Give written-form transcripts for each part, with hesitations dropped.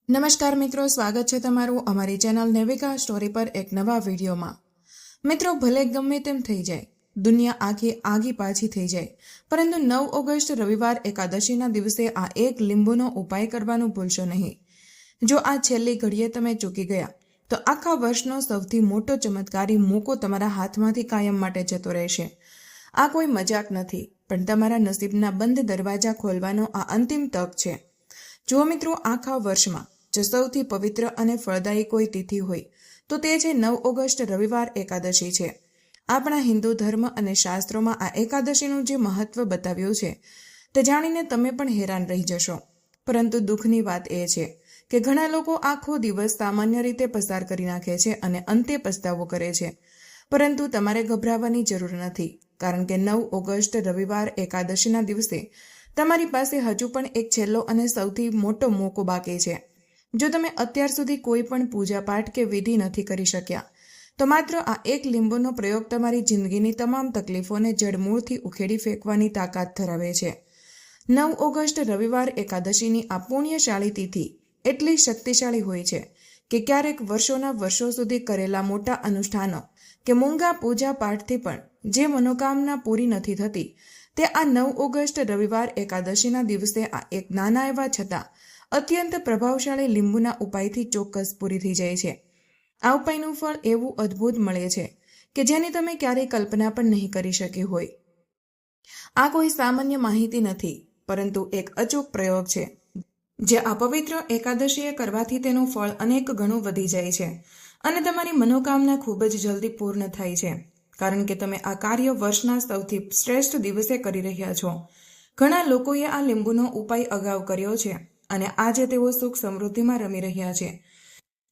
નમસ્કાર મિત્રો, સ્વાગત છે તમારું અમારી ચેનલ નેવિકા સ્ટોરી પર એક નવા વિડીયોમાં। મિત્રો, ભલે ગમે તેમ થઈ જાય, દુનિયા આખી આગી પાછી થઈ જાય, પરંતુ 9 ઓગસ્ટ રવિવાર એકાદશીના દિવસે આ એક લીંબુનો ઉપાય કરવાનું ભૂલશો નહીં। જો આ છેલ્લી ઘડીએ તમે ચૂકી ગયા તો આખા વર્ષનો સૌથી મોટો ચમત્કારી મોકો તમારા હાથમાંથી કાયમ માટે જતો રહેશે। આ કોઈ મજાક નથી, પણ તમારા નસીબના બંધ દરવાજા ખોલવાનો આ અંતિમ તક છે। જો મિત્રો, આખા વર્ષમાં જો સૌથી પવિત્ર અને ફળદાયી કોઈ તિથિ હોય તો તે છે 9 ઓગસ્ટ રવિવાર એકાદશી છે। આપણા હિન્દુ ધર્મ અને શાસ્ત્રોમાં આ એકાદશીનું જે મહત્વ બતાવ્યું છે તે જાણીને તમે પણ હેરાન રહી જશો। પરંતુ દુઃખની વાત એ છે કે ઘણા લોકો આખો દિવસ સામાન્ય રીતે પસાર કરી નાખે છે અને અંતે પસ્તાવો કરે છે। પરંતુ તમારે ગભરાવાની જરૂર નથી, કારણ કે 9 ઓગસ્ટ રવિવાર એકાદશીના દિવસે તમારી પાસે હજુ પણ એક છેલ્લો અને સૌથી મોટો મોકો બાકી છે। જો તમે અત્યાર સુધી કોઈ પણ પૂજાપાઠ કે વિધિ નથી કરી શક્યા તો માત્ર આ એક લીંબુનો પ્રયોગ તમારી જિંદગીની તમામ તકલીફોને જડમૂળથી ઉખેડી ફેંકવાની તાકાત ધરાવે છે। 9 ઓગસ્ટ રવિવાર એકાદશીની આ પુણ્યશાળી તિથિ એટલી શક્તિશાળી હોય છે કે ક્યારેક વર્ષોના વર્ષો સુધી કરેલા મોટા અનુષ્ઠાનો કે મૂંગા પૂજા પાઠથી પણ જે મનોકામના પૂરી નથી થતી તે આ 9 ઓગસ્ટ રવિવાર એકાદશીના દિવસે આ એક નાના એવા છતાં અત્યંત પ્રભાવશાળી લીંબુના ઉપાયથી ચોક્કસ પૂરી થઈ જાય છે। આ ઉપાયનું ફળ એવું અદ્ભુત મળે છે કે જેની તમે ક્યારેય કલ્પના પણ નહીં કરી શકી હોય। આ કોઈ સામાન્ય માહિતી નથી, પરંતુ એક અચૂક પ્રયોગ છે જે આ પવિત્ર એકાદશીએ કરવાથી તેનું ફળ અનેક ગણું વધી જાય છે અને તમારી મનોકામના ખૂબ જ જલ્દી પૂર્ણ થાય છે, કારણ કે તમે આ કાર્ય વર્ષના સૌથી શ્રેષ્ઠ દિવસે કરી રહ્યા છો। ઘણા લોકોએ આ લીંબુનો ઉપાય અગાઉ કર્યો છે અને આજે તેઓ સુખ સમૃદ્ધિમાં રમી રહ્યા છે।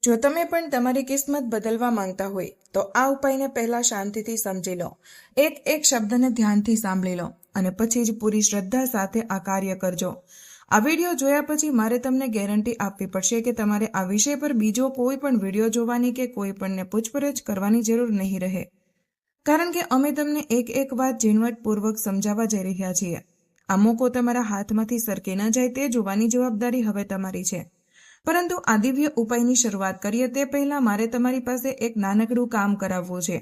જો તમે પણ તમારી કિસ્મત બદલવા માંગતા હોય તો આ ઉપાયને પહેલા શાંતિથી સમજી લો, એક શબ્દને ધ્યાનથી સાંભળી લો અને પછી જ પૂરી શ્રદ્ધા સાથે આ કાર્ય કરજો। આ વિડીયો જોયા પછી મારે તમને ગેરંટી આપવી પડશે કે તમારે આ વિષય પર બીજો કોઈ પણ વિડીયો જોવાની કે કોઈ પણને પૂછપરછ કરવાની જરૂર નહીં રહે, કારણ કે અમે તમને એક વાત ઝીણવટપૂર્વક સમજાવવા જઈ રહ્યા છીએ। આ મોકો તમારા હાથમાંથી સરકી ન જાય તે જોવાની જવાબદારી હવે તમારી છે। પરંતુ આ દિવ્ય ઉપાયની શરૂઆત કરીએ તે પહેલા મારે તમારી પાસે એક નાનકડું કામ કરાવવું છે।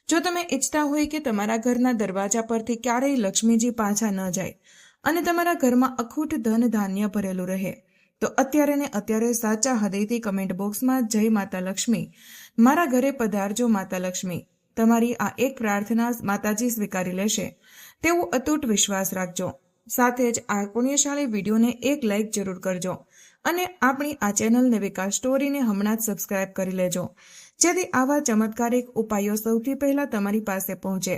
જો તમે ઈચ્છતા હોય કે તમારા ઘરના દરવાજા પરથી ક્યારેય લક્ષ્મીજી પાછા ન જાય અને તમારા ઘરમાં અખૂટ ધન ધાન્ય ભરેલું રહે, તો અત્યારે ને અત્યારે સાચા હૃદયથી કમેન્ટ બોક્સમાં જય માતા લક્ષ્મી, મારા ઘરે પધારજો માતા લક્ષ્મી, તમારી આ એક પ્રાર્થના માતાજી સ્વીકારી લેશે તેવું અતૂટ વિશ્વાસ રાખજો। સાથે જ આ પુણ્યશાળી વિડીયોને એક લાઇક જરૂર કરજો અને આપણી આ ચેનલ નેવિકા સ્ટોરીને હમણાં જ સબસ્ક્રાઇબ કરી લેજો, જેથી આવા ચમત્કારિક ઉપાયો સૌથી પહેલા તમારી પાસે પહોંચે।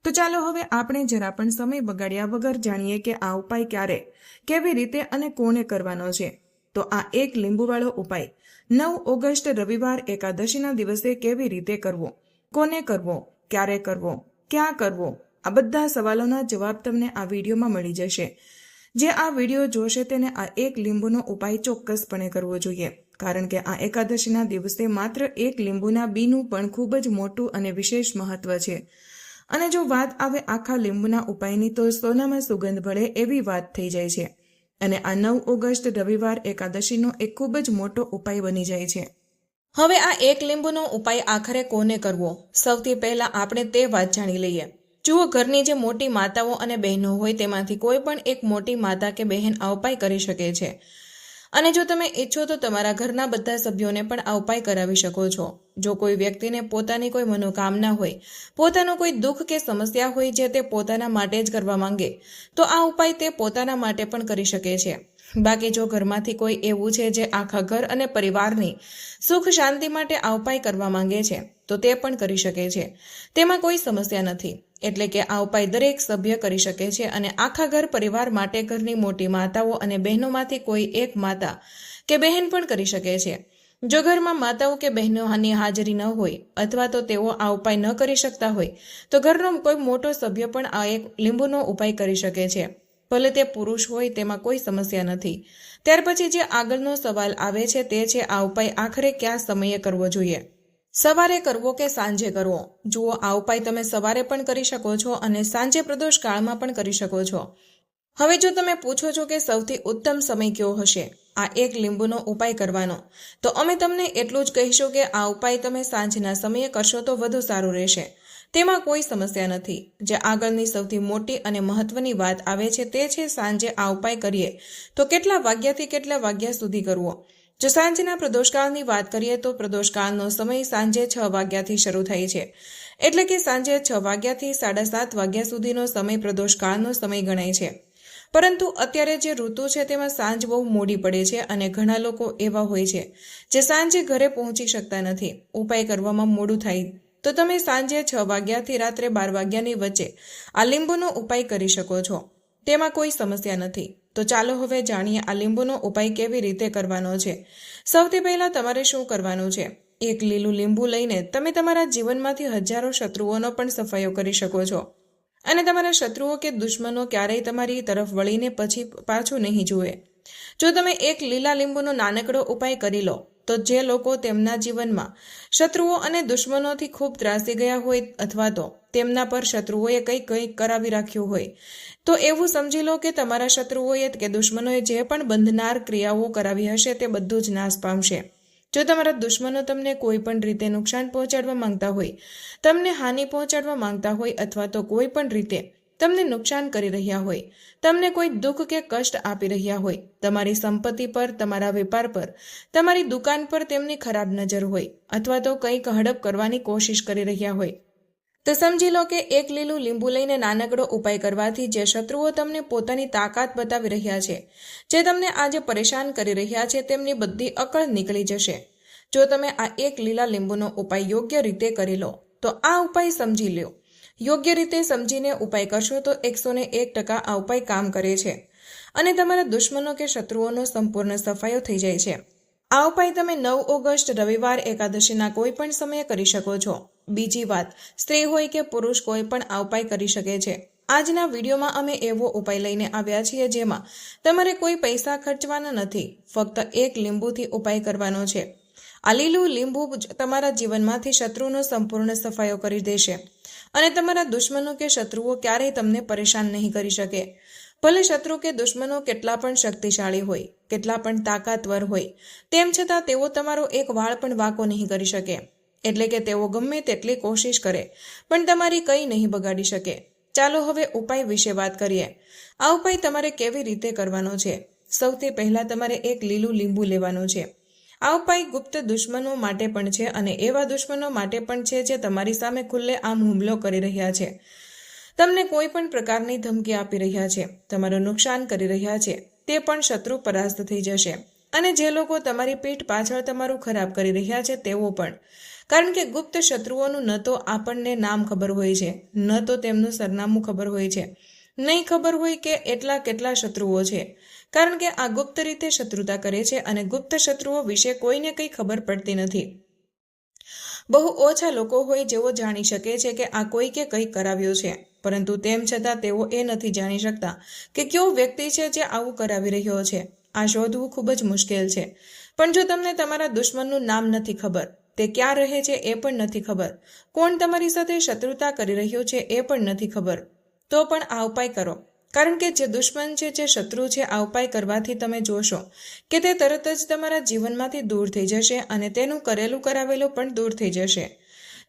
તો ચાલો હવે આપણે જરા પણ સમય બગાડ્યા વગર જાણીએ કે આ ઉપાય ક્યારે, કેવી રીતે અને કોને કરવાનો છે। તો આ એક લીંબુવાળો ઉપાય 9 ઓગસ્ટ રવિવાર એકાદશીના દિવસે કેવી રીતે કરવો, કોને કરવો, ક્યારે કરવો, ક્યાં કરવો, આ બધા સવાલોના જવાબ તમને આ વિડીયોમાં મળી જશે। જે આ વિડીયો જોશે તેને આ એક લીંબુનો ઉપાય ચોક્કસપણે કરવો જોઈએ, કારણ કે આ એકાદશીના દિવસે માત્ર એક લીંબુના બીનું પણ ખૂબ જ મોટું અને વિશેષ મહત્વ છે। અને જો વાત આવે આખા લીંબુના ઉપાયની તો સોનામાં સુગંધ ભળે એવી વાત થઈ જાય છે અને આ 9 ઓગસ્ટ રવિવાર એકાદશીનો એક ખૂબ જ મોટો ઉપાય બની જાય છે। હવે આ એક લીંબુનો ઉપાય આખરે કોને કરવો, સૌથી પહેલા આપણે તે વાત જાણી લઈએ। જુઓ, ઘરની જે મોટી માતાઓ અને બહેનો હોય તેમાંથી કોઈ પણ એક મોટી માતા કે બહેન આ ઉપાય કરી શકે છે, અને જો તમે ઈચ્છો તો તમારા ઘરના બધા સભ્યોને પણ આ ઉપાય કરાવી શકો છો। જો કોઈ વ્યક્તિને પોતાની કોઈ મનોકામના હોય, પોતાનું કોઈ દુઃખ કે સમસ્યા હોય જે તે પોતાના માટે જ કરવા માંગે તો આ ઉપાય તે પોતાના માટે પણ કરી શકે છે। બાકી જો ઘરમાંથી કોઈ એવું છે જે આખા ઘર અને પરિવારની સુખ શાંતિ માટે આ ઉપાય કરવા માંગે છે તો તે પણ કરી શકે છે, તેમાં કોઈ સમસ્યા નથી। એટલે કે આ ઉપાય દરેક સભ્ય કરી શકે છે અને આખા ઘર પરિવાર માટે ઘરની મોટી માતાઓ અને બહેનોમાંથી કોઈ એક માતા કે બહેન પણ કરી શકે છે। જો ઘરમાં માતાઓ કે બહેનોની હાજરી ન હોય અથવા તો તેઓ આ ઉપાય ન કરી શકતા હોય તો ઘરનો કોઈ મોટો સભ્ય પણ આ એક લીંબુનો ઉપાય કરી શકે છે, ભલે તે પુરુષ હોય, તેમાં કોઈ સમસ્યા નથી। ત્યાર પછી જે આગળનો સવાલ આવે છે તે છે આ ઉપાય આખરે કયા સમયે કરવો જોઈએ, સવારે કરવો કે સાંજે કરવો। જુઓ, આ ઉપાય તમે સવારે પણ કરી શકો છો અને સાંજે પ્રદોષ કાળમાં પણ કરી શકો છો। હવે જો તમે પૂછો છો કે સૌથી ઉત્તમ સમય કયો હશે, આ એક લીંબુનો ઉપાય કરવાનો, તો અમે તમને એટલું જ કહીશું કે આ ઉપાય તમે સાંજના સમયે કરશો તો વધુ સારું રહેશે. તેમાં કોઈ સમસ્યા નથી. જે આગળની સૌથી મોટી અને મહત્વની વાત આવે છે તે છે સાંજે આ ઉપાય કરીએ તો કેટલા વાગ્યાથી કેટલા વાગ્યા સુધી કરવો. જો સાંજના પ્રદોષકાળની વાત કરીએ તો પ્રદોષકાળનો સમય સાંજે 6 વાગ્યાથી શરૂ થાય છે. એટલે કે સાંજે 6 વાગ્યાથી 7:30 વાગ્યા સુધીનો સમય પ્રદોષકાળનો સમય ગણાય છે. પરંતુ અત્યારે જે ઋતુ છે તેમાં સાંજ બહુ મોડી પડે છે અને ઘણા લોકો એવા હોય છે જે સાંજે ઘરે પહોંચી શકતા નથી, ઉપાય કરવામાં મોડું થાય. તો તમે સાંજે 6 વાગ્યાથી રાત્રે 12 વાગ્યાની વચ્ચે આ લીંબુનો ઉપાય કરી શકો છો. તેમાં કોઈ સમસ્યા નથી. તો ચાલો હવે જાણીએ આ લીંબુનો ઉપાય કેવી રીતે કરવાનો છે. સૌથી પહેલા તમારે શું કરવાનું છે? એક લીલું લીંબુ લઈને તમે તમારા જીવનમાંથી હજારો શત્રુઓનો પણ સફાયો કરી શકો છો અને તમારા શત્રુઓ કે દુશ્મનો ક્યારેય તમારી તરફ વળીને પછી પાછું નહીં જુએ. જો તમે એક લીલા લીંબુનો નાનકડો ઉપાય કરી લો તો જે લોકો તેમના જીવનમાં શત્રુઓ અને દુશ્મનોથી ખૂબ ત્રાસી ગયા હોય અથવા તો તેમના પર શત્રુઓએ કંઈક કરાવી રાખ્યું હોય, તો એવું સમજી લો કે તમારા શત્રુઓએ કે દુશ્મનોએ જે પણ બંધનાર ક્રિયાઓ કરાવી હશે તે બધું જ નાશ પામશે. જો તમારા દુશ્મનો તમને કોઈ પણ રીતે નુકસાન પહોંચાડવા માંગતા હોય, તમને હાનિ પહોંચાડવા માંગતા હોય અથવા તો કોઈ પણ રીતે તમને નુકસાન કરી રહ્યા હોય, તમને કોઈ દુઃખ કે કષ્ટ આપી રહ્યા હોય, તમારી સંપત્તિ પર, તમારા વેપાર પર, તમારી દુકાન પર તેમની ખરાબ નજર હોય અથવા તો કંઈક હડપ કરવાની કોશિશ કરી રહ્યા હોય, તો સમજી લો કે એક લીલું લીંબુ લઈને નાનકડો ઉપાય કરવાથી જે શત્રુઓ તમને પોતાની તાકાત બતાવી રહ્યા છે, જે તમને આજે પરેશાન કરી રહ્યા છે, તેમની બધી અકળ નીકળી જશે. જો તમે આ એક લીલા લીંબુનો ઉપાય યોગ્ય રીતે કરી લો તો આ ઉપાય સમજી લો. યોગ્ય રીતે સમજીને ઉપાય કરશો તો 101% આ ઉપાય કામ કરે છે અને તમારા દુશ્મનો કે શત્રુઓનો સંપૂર્ણ સફાયો થઈ જાય છે. આ ઉપાય તમે 9 ઓગસ્ટ રવિવાર એકાદશીના કોઈ પણ સમયે કરી શકો છો. બીજી વાત, સ્ત્રી હોય કે પુરુષ કોઈ પણ આ ઉપાય કરી શકે છે. આજના વિડીયોમાં અમે એવો ઉપાય લઈને આવ્યા છીએ જેમાં તમારે કોઈ પૈસા ખર્ચવાના નથી, ફક્ત એક લીંબુથી ઉપાય કરવાનો છે. આ લીલું લીંબુ તમારા જીવનમાંથી શત્રુનો સંપૂર્ણ સફાયો કરી દેશે અને તમારા દુશ્મનો કે શત્રુઓ ક્યારેય તમને પરેશાન નહીં કરી શકે. ભલે શત્રુ કે દુશ્મનો કેટલા પણ શક્તિશાળી હોય, કેટલા પણ તાકાતવર હોય, તેમ છતાં તેઓ તમારો એક વાળ પણ વાંકો નહીં કરી શકે. એટલે કે તેઓ ગમે તેટલી કોશિશ કરે પણ તમારી કંઈ નહીં બગાડી શકે. ચાલો હવે ઉપાય વિશે વાત કરીએ. આ ઉપાય તમારે કેવી રીતે કરવાનો છે? સૌથી પહેલા તમારે એક લીલું લીંબુ લેવાનું છે. આ ઉપાય ગુપ્ત દુશ્મનો માટે પણ છે અને એવા દુશ્મનો માટે પણ છે જે તમારી સામે ખુલ્લે આમ હુમલો કરી રહ્યા છે, તમને કોઈ પણ પ્રકારની ધમકી આપી રહ્યા છે, તમારું નુકસાન કરી રહ્યા છે. તે પણ શત્રુ પરાસ્ત થઈ જશે અને જે લોકો તમારી પીઠ પાછળ તમારું ખરાબ કરી રહ્યા છે તેઓ પણ. કારણ કે ગુપ્ત શત્રુઓનું ન તો આપણને નામ ખબર હોય છે, ન તો તેમનું સરનામું ખબર હોય છે, નહીં ખબર હોય કે એટલા કેટલા શત્રુઓ છે. કારણ કે આ ગુપ્ત રીતે શત્રુતા કરે છે અને ગુપ્ત શત્રુઓ વિશે કોઈને કંઈ ખબર પડતી નથી. બહુ ઓછા લોકો હોય જેઓ જાણી શકે છે કે આ કોઈકે કંઈ કરાવ્યું છે, પરંતુ તેમ છતાં તેઓ એ નથી જાણી શકતા કે કયો વ્યક્તિ છે જે આવું કરાવી રહ્યો છે. આ શોધવું ખૂબ જ મુશ્કેલ છે. પણ જો તમને તમારા દુશ્મનનું નામ નથી ખબર, તે ક્યાં રહે છે એ પણ નથી ખબર, કોણ તમારી સાથે શત્રુતા કરી રહ્યો છે એ પણ નથી ખબર, તો પણ આ ઉપાય કરો. કારણ કે જે દુશ્મન છે, જે શત્રુ છે, આ ઉપાય કરવાથી તમે જોશો કે તે તરત જ તમારા જીવનમાંથી દૂર થઈ જશે અને તેનું કરેલું કરાવેલું પણ દૂર થઈ જશે.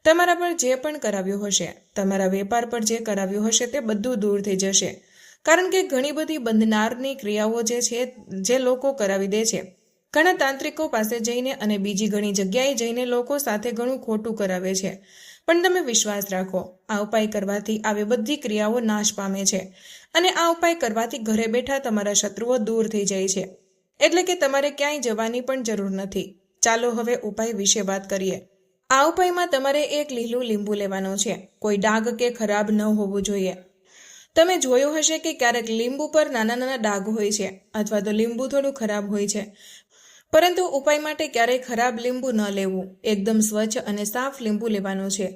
તમારા પર જે પણ કરાવ્યું હશે, તમારા વેપાર પર જે કરાવ્યું હશે તે બધું દૂર થઈ જશે. કારણ કે ઘણી બધી બંધનારની ક્રિયાઓ જે છે જે લોકો કરાવી દે છે. ઘણા તાંત્રિકો પાસે જઈને અને બીજી ઘણી જગ્યાએ જઈને લોકો સાથે ઘણું ખોટું કરાવે છે. પણ તમે વિશ્વાસ રાખો, આ ઉપાય કરવાથી આવી બધી ક્રિયાઓ નાશ પામે છે અને આ ઉપાય કરવાથી ઘરે બેઠા તમારા શત્રુઓ દૂર થઈ જાય છે. એટલે કે તમારે ક્યાંય જવાની પણ જરૂર નથી. ચાલો હવે ઉપાય વિશે વાત કરીએ. આ ઉપાયમાં તમારે એક લીલું લીંબુ લેવાનું છે. કોઈ ડાઘ કે ખરાબ ન હોવું જોઈએ. તમે જોયું હશે કે ક્યારેક લીંબુ પર નાના નાના ડાઘ હોય છે અથવા તો લીંબુ થોડું ખરાબ હોય છે. પરંતુ ઉપાય માટે ક્યારેય ખરાબ લીંબુ ન લેવું. એકદમ સ્વચ્છ અને સાફ લીંબુ લેવાનું છે.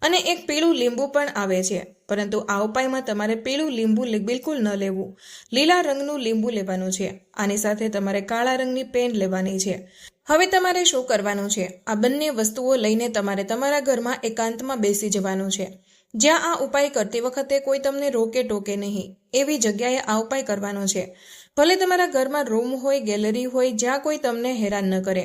અને એક પીળું લીંબુ પણ આવે છે, પરંતુ આ ઉપાયમાં તમારે પીળું લીંબુ બિલકુલ ન લેવું. લીલા રંગનું લીંબુ લેવાનું છે. આની સાથે તમારે કાળા રંગની પેન લેવાની છે. હવે તમારે શું કરવાનું છે? આ બંને વસ્તુઓ લઈને તમારે તમારા ઘરમાં એકાંતમાં બેસી જવાનું છે. જ્યાં આ ઉપાય કરતી વખતે કોઈ તમને રોકે ટોકે નહીં એવી જગ્યાએ આ ઉપાય કરવાનો છે. ભલે તમારા ઘરમાં રૂમ હોય, ગેલેરી હોય, જ્યાં કોઈ તમને હેરાન ન કરે,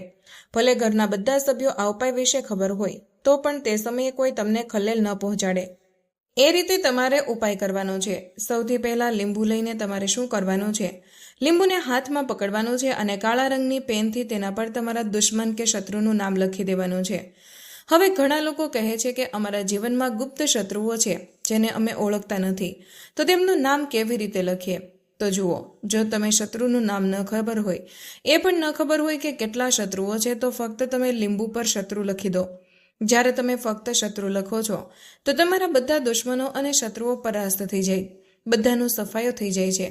ભલે ઘરના બધા સભ્યો આ ઉપાય વિશે ખબર હોય, તો પણ તે સમયે કોઈ તમને ખલેલ ન પહોંચાડે. એ રીતે તમારે ઉપાય કરવાનો છે. સૌથી પહેલા લીંબુ લઈને તમારે શું કરવાનું છે? લીંબુને હાથમાં પકડવાનું છે અને કાળા રંગની પેનથી તેના પર તમારા દુશ્મન કે શત્રુનું નામ લખી દેવાનું છે. હવે ઘણા લોકો કહે છે કે અમારા જીવનમાં ગુપ્ત શત્રુઓ છે જેને અમે ઓળખતા નથી, તો તેમનું નામ કેવી રીતે લખીએ? તો જુઓ, જો તમે શત્રુનું નામ ન ખબર હોય, એ પણ ન ખબર હોય કે કેટલા શત્રુઓ છે, તો ફક્ત તમે લીંબુ પર શત્રુ લખી દો. જ્યારે તમે ફક્ત શત્રુ લખો છો તો તમારા બધા દુશ્મનો અને શત્રુઓ પરાસ્ત થઈ જાય, બધાનું સફાયો થઈ જાય છે.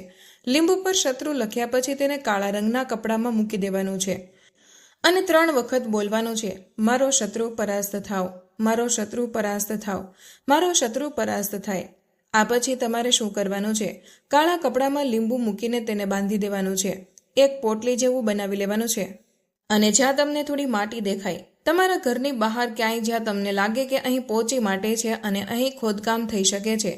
લીંબુ પર શત્રુ લખ્યા પછી તેને કાળા રંગના કપડામાં મૂકી દેવાનું છે અને 3 વખત બોલવાનું છે, મારો શત્રુ પરાસ્ત થાવ, મારો શત્રુ પરાસ્ત થાવ, મારો શત્રુ પરાસ્ત થાય. આ પછી તમારે શું કરવાનું છે? કાળા કપડામાં લીંબુ મૂકીને તેને બાંધી દેવાનું છે. એક પોટલી જેવું બનાવી લેવાનું છે અને જ્યાં તમને થોડી માટી દેખાય, તમારા ઘરની બહાર ક્યાંય જ્યાં તમને લાગે કે અહીં પોચી માટી છે અને અહીં ખોદકામ થઈ શકે છે,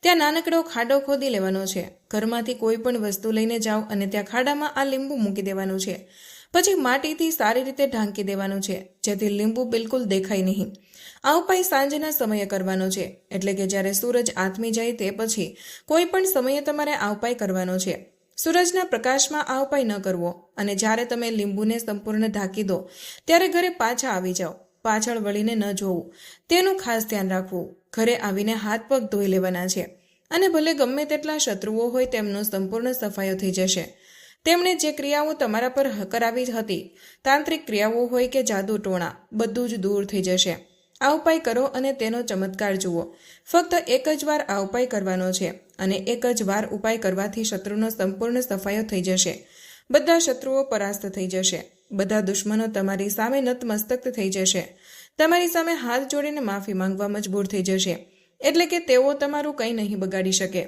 ત્યાં નાનકડો ખાડો ખોદી લેવાનો છે. ઘરમાંથી કોઈ પણ વસ્તુ લઈને જાઓ અને ત્યાં ખાડામાં આ લીંબુ મૂકી દેવાનું છે. પછી માટીથી સારી રીતે ઢાંકી દેવાનું છે, જેથી લીંબુ બિલકુલ દેખાય નહીં. આ ઉપાય સાંજના સમયે કરવાનો છે, એટલે કે જ્યારે સૂરજ આથમી જાય તે પછી કોઈ પણ સમયે તમારે આ ઉપાય કરવાનો છે. સૂરજના પ્રકાશમાં આ ઉપાય ન કરવો અને જ્યારે તમે લીંબુને સંપૂર્ણ ઢાંકી દો ત્યારે ઘરે પાછા આવી જાઓ. પાછળ વળીને ન જોવું, તેનું ખાસ ધ્યાન રાખવું. ઘરે આવીને હાથ પગ ધોઈ લેવાના છે અને ભલે ગમે તેટલા શત્રુઓ હોય તેમનો સંપૂર્ણ સફાયો થઈ જશે. તેમણે જે ક્રિયાઓ તમારા પર કરાવી હતી, તાંત્રિક ક્રિયાઓ હોય કે જાદુ ટોણા, બધું જ દૂર થઈ જશે. આ ઉપાય કરો અને તેનો ચમત્કાર જુઓ. ફક્ત એક જ વાર આ ઉપાય કરવાનો છે અને એક જ વાર ઉપાય કરવાથી શત્રુનો સંપૂર્ણ સફાયો થઈ જશે. બધા શત્રુઓ પરાસ્ત થઈ જશે. બધા દુશ્મનો તમારી સામે નતમસ્તક થઈ જશે. તમારી સામે હાથ જોડીને માફી માંગવા મજબૂર થઈ જશે, એટલે કે તેઓ તમારું કંઈ નહીં બગાડી શકે.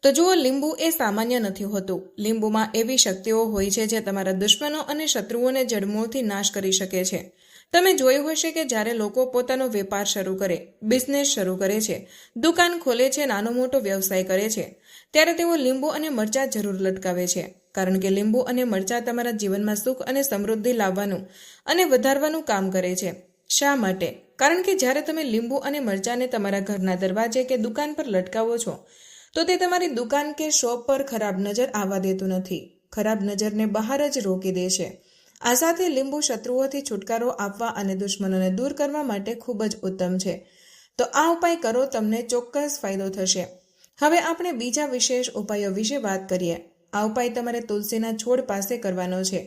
તો જુઓ, લીંબુ એ સામાન્ય નથી હોતું. લીંબુમાં એવી શક્તિઓ હોય છે જે તમારા દુશ્મનો અને શત્રુઓને જડમૂળથી નાશ કરી શકે છે. તમે જોયું હશે કે જ્યારે લોકો પોતાનો વેપાર શરૂ કરે, બિઝનેસ શરૂ કરે છે, દુકાન ખોલે છે, નાનો મોટો વ્યવસાય કરે છે, ત્યારે તેઓ લીંબુ અને મરચાં જરૂર લટકાવે છે. કારણ કે લીંબુ અને મરચાં તમારા જીવનમાં સુખ અને સમૃદ્ધિ લાવવાનું અને વધારવાનું કામ કરે છે. શા માટે? કારણ કે જ્યારે તમે લીંબુ અને મરચાંને તમારા ઘરના દરવાજે કે દુકાન પર લટકાવો છો તો તે તમારી દુકાન કે શોપ પર ખરાબ નજર આવવા દેતું નથી. ખરાબ નજરને બહાર જ રોકી દે છે. આ સાથે લીંબુ શત્રુઓથી છુટકારો આપવા અને દુશ્મનોને દૂર કરવા માટે ખૂબ જ ઉત્તમ છે. તો આ ઉપાય કરો, તમને ચોક્કસ ફાયદો થશે. હવે આપણે બીજા વિશેષ ઉપાયો વિશે વાત કરીએ. આ ઉપાય તમારે તુલસીના છોડ પાસે કરવાનો છે,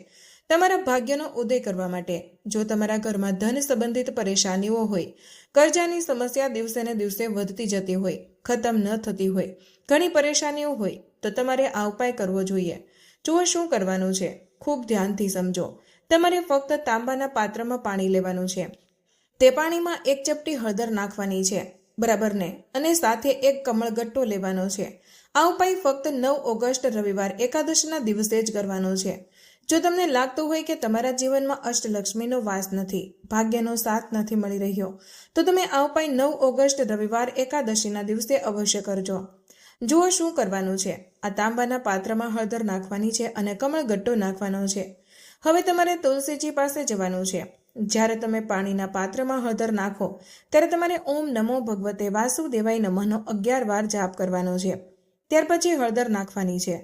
તમારા ભાગ્યનો ઉદય કરવા માટે. જો તમારા ઘરમાં ધન સંબંધિત પરેશાનીઓ હોય, કર્જાની સમસ્યા દિવસે ને દિવસે વધતી જતી હોય, ખતમ ન થતી હોય, ઘણી પરેશાનીઓ હોય, તો તમારે આ ઉપાય કરવો જોઈએ. જુઓ શું કરવાનું છે, ખૂબ ધ્યાનથી સમજો. તમારે ફક્ત તાંબાના પાત્રમાં પાણી લેવાનું છે. તે પાણીમાં 1 ચપટી હળદર નાખવાની છે, બરાબર ને? અને સાથે 1 કમળગટ્ટો લેવાનો છે. આ ઉપાય ફક્ત 9 ઓગસ્ટ રવિવાર એકાદશીના દિવસે જ કરવાનો છે. જો તમને લાગતું હોય કે તમારા જીવનમાં અષ્ટલક્ષ્મીનો વાસ નથી, ભાગ્યનો સાથ નથી મળી રહ્યો, તો તમે આ ઉપાય 9 ઓગસ્ટ રવિવાર એકાદશીના દિવસે અવશ્ય કરજો. જુઓ શું કરવાનું છે. આ તાંબાના પાત્રમાં હળદર નાખવાની છે અને કમળગટ્ટો નાખવાનો છે. હવે તમારે તુલસીજી પાસે જવાનું છે. જ્યારે તમે પાણીના પાત્રમાં હળદર નાખો ત્યારે તમારે ઓમ નમો ભગવતે વાસુદેવાય નમઃનો 11 વાર જાપ કરવાનો છે. ત્યાર પછી હળદર નાખવાની છે.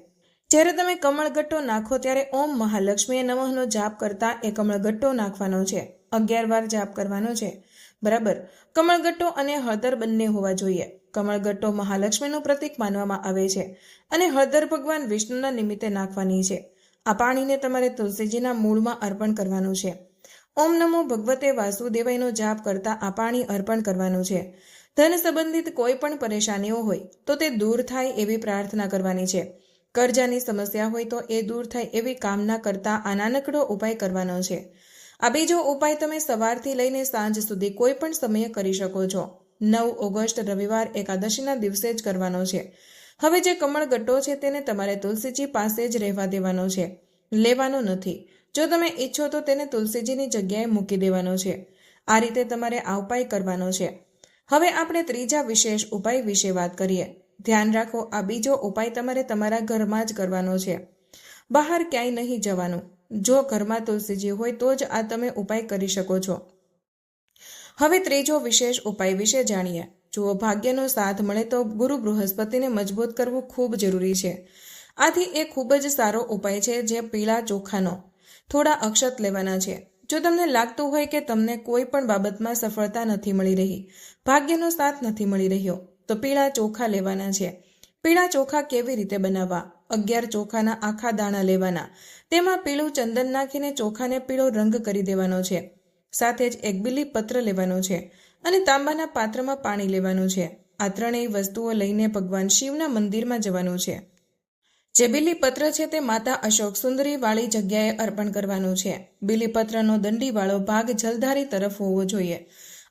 જ્યારે તમે કમળગટ્ટો નાખો ત્યારે ઓમ મહાલક્ષ્મીએ નમઃનો જાપ કરતા એ કમળગટ્ટો નાખવાનો છે. 11 વાર જાપ કરવાનો છે, બરાબર? કમળગટ્ટો અને હળદર બંને હોવા જોઈએ. કમળગટ્ટો મહાલક્ષ્મીનું પ્રતીક માનવામાં આવે છે અને હળદર ભગવાન વિષ્ણુના નિમિત્તે નાખવાની છે. આ પાણીને તમારે તુલસીજીના મૂળમાં અર્પણ કરવાનું છે. ઓમ નમો ભગવતે વાસુદેવાયનો જાપ કરતા આ પાણી અર્પણ કરવાનું છે. ધન સંબંધિત કોઈ પણ પરેશાનીઓ હોય તો તે દૂર થાય એવી પ્રાર્થના કરવાની છે. કર્જાની સમસ્યા હોય તો એ દૂર થાય એવી કામના કરતા આ નાનકડો ઉપાય કરવાનો છે. આ બીજો ઉપાય તમે સવારથી લઈને સાંજ સુધી કોઈ પણ સમયે કરી શકો છો. 9 ઓગસ્ટ રવિવાર એકાદશીના દિવસે જ કરવાનો છે. હવે જે કમળગટ્ટો છે તેને તમારે તુલસીજી પાસે જ રહેવા દેવાનો છે, લેવાનો નથી. જો તમે ઈચ્છો તો તેને તુલસીજીની જગ્યાએ મૂકી દેવાનો છે. આ રીતે તમારે આ ઉપાય કરવાનો છે. હવે આપણે ત્રીજા વિશેષ ઉપાય વિશે વાત કરીએ. ધ્યાન રાખો, આ બીજો ઉપાય તમારે તમારા ઘરમાં જ કરવાનો છે, બહાર ક્યાંય નહીં જવાનું. જો ઘરમાં તુલસીજી હોય તો જ આ તમે ઉપાય કરી શકો છો. હવે ત્રીજો વિશેષ ઉપાય વિશે જાણીએ. જુઓ, ભાગ્યનો સાથ મળે તો ગુરુ બૃહસ્પતિને મજબૂત કરવું ખૂબ જરૂરી છે. આથી એ ખૂબ જ સારો ઉપાય છે. જે પીળા ચોખાનો થોડા અક્ષત લેવાના છે. જો તમને લાગતું હોય કે તમને કોઈ પણ બાબતમાં સફળતા નથી મળી રહી, ભાગ્યનો સાથ નથી મળી રહ્યો, તો પીળા ચોખા લેવાના છે. પીળા ચોખા કેવી રીતે બનાવવા? 11 ચોખાના આખા દાણા લેવાના, તેમાં પીળું ચંદન નાખીને ચોખાને પીળો રંગ કરી દેવાનો છે. સાથે જ એક બીલી પત્ર લેવાનો છે અને તાંબાના પાત્રમાં પાણી લેવાનું છે. આ ત્રણેય વસ્તુઓ લઈને ભગવાન શિવના મંદિરમાં જવાનું છે. જે બીલીપત્ર છે તે માતા અશોક સુંદરી વાળી જગ્યાએ અર્પણ કરવાનું છે. બીલીપત્રનો દંડીવાળો ભાગ જલધારી તરફ હોવો જોઈએ.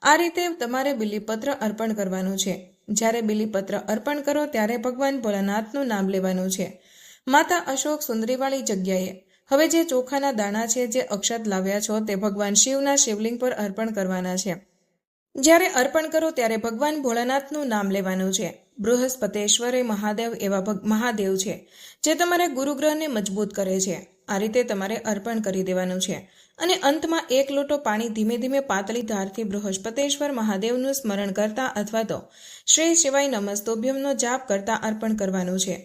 આ રીતે તમારે બીલીપત્ર અર્પણ કરવાનું છે. જ્યારે બીલીપત્ર અર્પણ કરો ત્યારે ભગવાન ભોળાનાથનું નામ લેવાનું છે, માતા અશોક સુંદરીવાળી જગ્યાએ. હવે જે ચોખાના દાણા છે, જે અક્ષત લાવ્યા છો, તે ભગવાન શિવના શિવલિંગ પર અર્પણ કરવાના છે. જ્યારે અર્પણ કરો ત્યારે ભગવાન ભોળાનાથનું નામ લેવાનું છે. બૃહસ્પતેશ્વરે મહાદેવ એવા મહાદેવ છે જે તમારે ગુરુગ્રહને મજબૂત કરે છે. આ રીતે તમારે અર્પણ કરી દેવાનું છે અને અંતમાં 1 લોટો પાણી ધીમે ધીમે પાતળી ધારથી બૃહસ્પતેશ્વર મહાદેવનું સ્મરણ કરતા અથવા તો શ્રી શિવાય નમસ્તોભ્યમનો જાપ કરતા અર્પણ કરવાનું છે.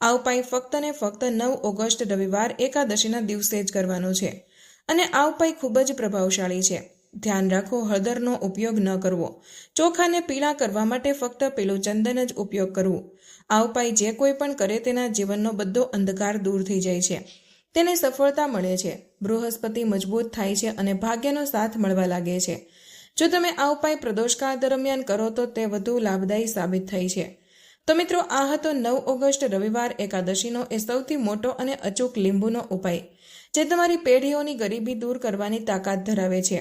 આ ઉપાય ફક્ત ને ફક્ત 9 ઓગસ્ટ રવિવાર એકાદશીના દિવસે જ કરવાનો છે અને આ ઉપાય ખૂબ જ પ્રભાવશાળી છે. ધ્યાન રાખો, હળદરનો ઉપયોગ ન કરવો. ચોખાને પીળા કરવા માટે ફક્ત પીળું ચંદન જ ઉપયોગ કરવું. આ ઉપાય જે કોઈ પણ કરે તેના જીવનનો બધો અંધકાર દૂર થઈ જાય છે, તેને સફળતા મળે છે, બૃહસ્પતિ મજબૂત થાય છે અને ભાગ્યનો સાથ મળવા લાગે છે. જો તમે આ ઉપાય પ્રદોષકાળ દરમિયાન કરો તો તે વધુ લાભદાયી સાબિત થાય છે. તો મિત્રો, આ હતો 9 ઓગસ્ટ રવિવાર એકાદશીનો એ સૌથી મોટો અને અચૂક લીંબુનો ઉપાય, જે તમારી પેઢીઓની ગરીબી દૂર કરવાની તાકાત ધરાવે છે.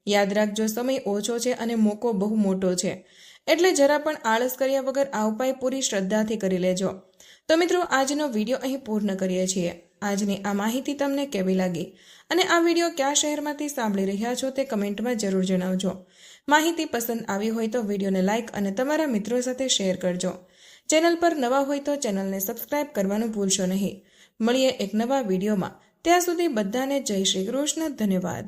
યાદ રાખજો, સમય ઓછો છે અને મોકો બહુ મોટો છે, એટલે જરા પણ આળસ કર્યા વગર આ ઉપાય પૂરી શ્રદ્ધાથી કરી લેજો. તો મિત્રો, આજનો વિડીયો અહીં પૂર્ણ કરીએ છીએ. આજની આ માહિતી તમને કેવી લાગી અને આ વિડીયો કયા શહેરમાંથી સાંભળી રહ્યા છો તે કમેન્ટમાં જરૂર જણાવજો. માહિતી પસંદ આવી હોય તો વિડીયોને લાઇક અને તમારા મિત્રો સાથે શેર કરજો. ચેનલ પર નવા હોય તો ચેનલને સબસ્ક્રાઇબ કરવાનું ભૂલશો નહીં. મળીએ એક નવા વિડીયોમાં. ત્યાં સુધી બધાને જય શ્રી કૃષ્ણ. ધન્યવાદ.